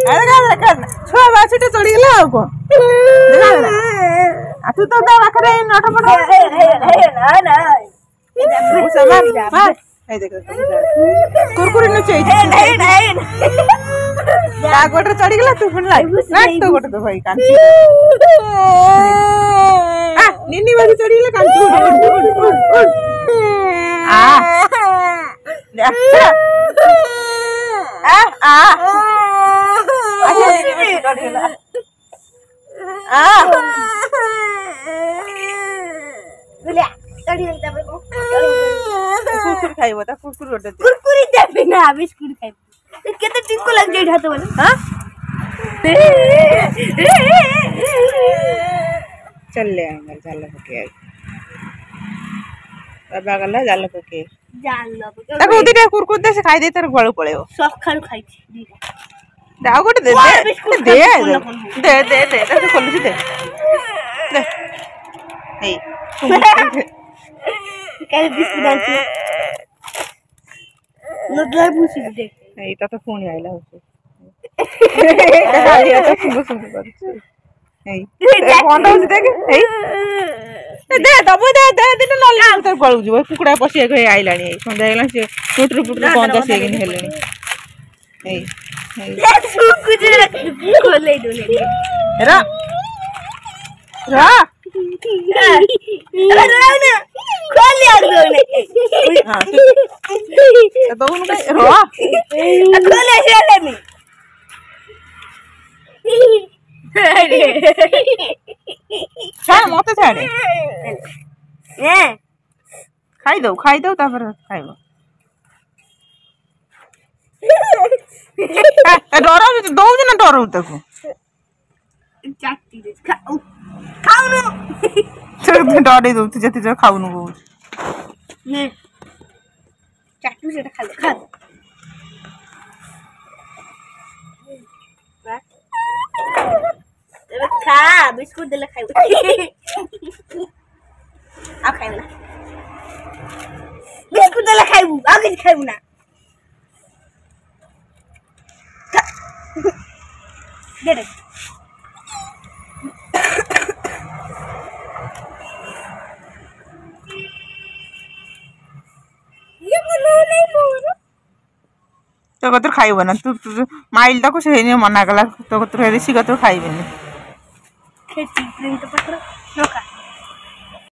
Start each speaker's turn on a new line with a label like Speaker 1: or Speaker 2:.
Speaker 1: छुआ बाछीटे चढ़ीगला आ कौन तू तो पाखे नटपट कुरकुरी नुचे गोटे चढ़ीगला तू पुणी तो गोटे तो भाई कांची निन्नी बाजी चढ़ीगला कांची कुरकुरी खाइबो ता कुरकुरी ओटे
Speaker 2: कुरकुरी देबे ना बिस्कुट खाइबो केते टिको लग जाई हाथ बोले
Speaker 1: हां चल ले अंदर जाल पके बाबा गला जाल पके ताको उदिटा कुरकुरी दे से खाइ दे तर गळ पळेओ
Speaker 2: सब खालु खाइ छी
Speaker 1: दाव गोटे दे दे दे दे दे ताको खोलु दे दे हे
Speaker 2: काय बिस्कुट आछि नडला बुसी दे
Speaker 1: ए ता तो फोन आइला होसे खाली आता सुंदर सुंदर कर ए फोन दे देख ए दे दबो दे दे दिन न लाग तो गळु जबो कुकुडा पसिया गय आइलानी संध्या गेला से टुटरू पुटरू कोन दसे गिन हेलेनी ए ए
Speaker 2: कुकुर खोले दोले
Speaker 1: रा रा
Speaker 2: अरे खोले आ दोले
Speaker 1: हां तो उन का रो
Speaker 2: खोले चले मी अरे
Speaker 1: छाड़ मते छाड़े
Speaker 2: ए
Speaker 1: खाई दो तापर खाइबो डरो दो ना डरो तको
Speaker 2: चाटी दे खाऊ न
Speaker 1: तो डरे दो जति जो खाऊ न
Speaker 2: ने चाटू से खा ले खा खा बिस्कुट दे ले खाइबो आ खाइबो ना बिस्कुट दे ले खाइबो आगे खाइबो ना दे दे ये बोलो नहीं बोलो
Speaker 1: तो कतर खाइबो ना तू माइल तक से हेने मना कला तो कतर हेसी कतर खाइबे
Speaker 2: खेती प्रिंट पकड़ लोका